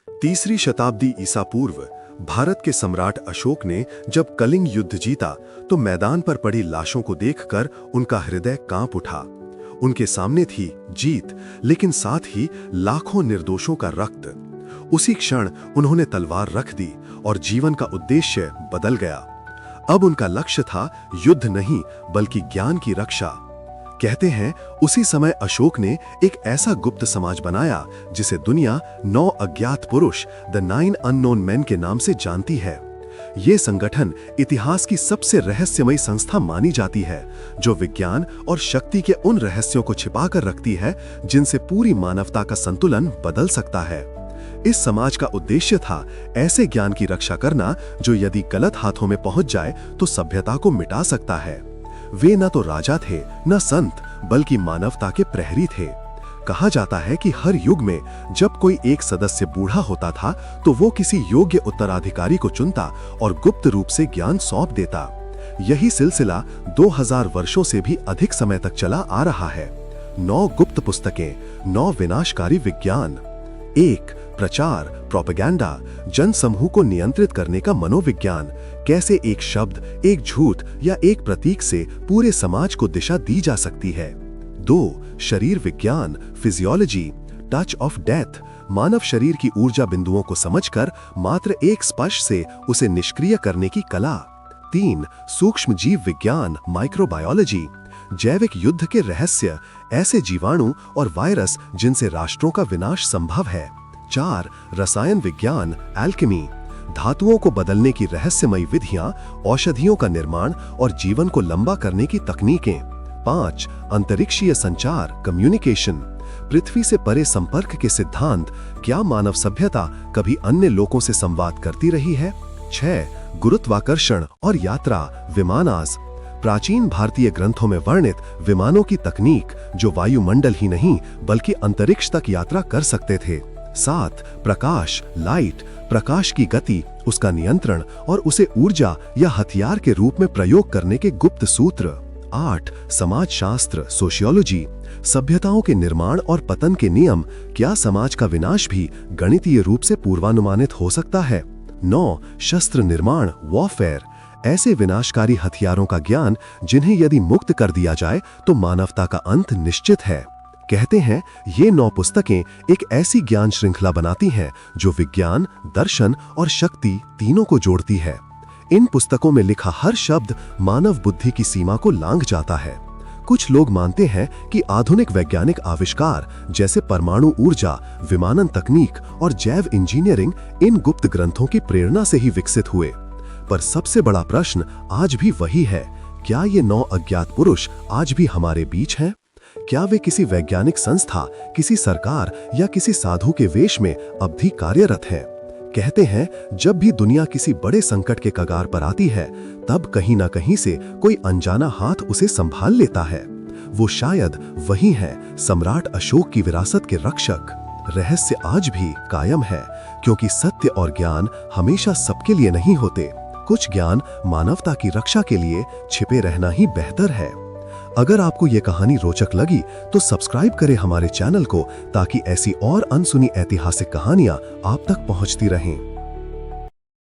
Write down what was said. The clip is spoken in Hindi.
तीसरी शताब्दी ईसा पूर्व भारत के सम्राट अशोक ने जब कलिंग युद्ध जीता तो मैदान पर पड़ी लाशों को देखकर उनका हृदय कांप उठा। उनके सामने थी जीत, लेकिन साथ ही लाखों निर्दोषों का रक्त। उसी क्षण उन्होंने तलवार रख दी और जीवन का उद्देश्य बदल गया। अब उनका लक्ष्य था युद्ध नहीं बल्कि ज्ञान की रक्षा। कहते हैं उसी समय अशोक ने एक ऐसा गुप्त समाज बनाया जिसे दुनिया 9 अज्ञात पुरुष द 9 अननोन मैन के नाम से जानती है। ये संगठन इतिहास की सबसे रहस्यमयी संस्था मानी जाती है, जो विज्ञान और शक्ति के उन रहस्यों को छिपाकर रखती है जिनसे पूरी मानवता का संतुलन बदल सकता है। इस समाज का उद्देश्य था ऐसे ज्ञान की रक्षा करना जो यदि गलत हाथों में पहुंच जाए तो सभ्यता को मिटा सकता है। वे न तो राजा थे न संत, बल्कि मानवता के प्रहरी थे। कहा जाता है कि हर युग में जब कोई एक सदस्य बूढ़ा होता था तो वो किसी योग्य उत्तराधिकारी को चुनता और गुप्त रूप से ज्ञान सौंप देता। यही सिलसिला 2000 वर्षों से भी अधिक समय तक चला आ रहा है। 9 गुप्त पुस्तकें, 9 विनाशकारी विज्ञान। 1. प्रचार, प्रोपेगेंडा, जनसमूह को नियंत्रित करने का मनोविज्ञान। कैसे एक शब्द, एक झूठ या एक प्रतीक से पूरे समाज को दिशा दी जा सकती है। 2. शरीर विज्ञान, फिजियोलॉजी, टच ऑफ डेथ, मानव शरीर की ऊर्जा बिंदुओं को समझकर मात्र एक स्पर्श से उसे निष्क्रिय करने की कला। 3. सूक्ष्म जीव विज्ञान, माइक्रोबायोलॉजी, जैविक युद्ध के रहस्य, ऐसे जीवाणु और वायरस जिनसे राष्ट्रों का विनाश संभव है। 4. रसायन विज्ञान, एल्केमी, धातुओं को बदलने की रहस्यमयी विधियां, औषधियों का निर्माण और जीवन को लंबा करने की तकनीकें। 5. अंतरिक्षीय संचार, कम्युनिकेशन, पृथ्वी से परे संपर्क के सिद्धांत। क्या मानव सभ्यता कभी अन्य लोगों से संवाद करती रही है? 6. गुरुत्वाकर्षण और यात्रा, विमानास, प्राचीन भारतीय ग्रंथों में वर्णित विमानों की तकनीक जो वायुमंडल ही नहीं बल्कि अंतरिक्ष तक यात्रा कर सकते थे। 7. प्रकाश, लाइट, प्रकाश की गति, उसका नियंत्रण और उसे ऊर्जा या हथियार के रूप में प्रयोग करने के गुप्त सूत्र। 8. समाजशास्त्र, सोशियोलॉजी, सभ्यताओं के निर्माण और पतन के नियम। क्या समाज का विनाश भी गणितीय रूप से पूर्वानुमानित हो सकता है? 9. शस्त्र निर्माण, वॉरफेयर, ऐसे विनाशकारी हथियारों का ज्ञान जिन्हें यदि मुक्त कर दिया जाए तो मानवता का अंत निश्चित है। कहते हैं ये 9 पुस्तकें एक ऐसी ज्ञान श्रृंखला बनाती हैं जो विज्ञान, दर्शन और शक्ति तीनों को जोड़ती है। इन पुस्तकों में लिखा हर शब्द मानव बुद्धि की सीमा को लांघ जाता है। कुछ लोग मानते हैं कि आधुनिक वैज्ञानिक आविष्कार जैसे परमाणु ऊर्जा, विमानन तकनीक और जैव इंजीनियरिंग इन गुप्त ग्रंथों की प्रेरणा से ही विकसित हुए। पर सबसे बड़ा प्रश्न आज भी वही है, क्या ये 9 अज्ञात पुरुष आज भी हमारे बीच हैं? क्या वे किसी वैज्ञानिक संस्था, किसी सरकार या किसी साधु के वेश में अब भी कार्यरत हैं? कहते हैं जब भी दुनिया किसी बड़े संकट के कगार पर आती है तब कहीं ना कहीं से कोई अनजाना हाथ उसे संभाल लेता है। वो शायद वही है, सम्राट अशोक की विरासत के रक्षक। रहस्य आज भी कायम है, क्योंकि सत्य और ज्ञान हमेशा सबके लिए नहीं होते। कुछ ज्ञान मानवता की रक्षा के लिए छिपे रहना ही बेहतर है। अगर आपको ये कहानी रोचक लगी तो सब्सक्राइब करें हमारे चैनल को, ताकि ऐसी और अनसुनी ऐतिहासिक कहानियां आप तक पहुंचती रहें।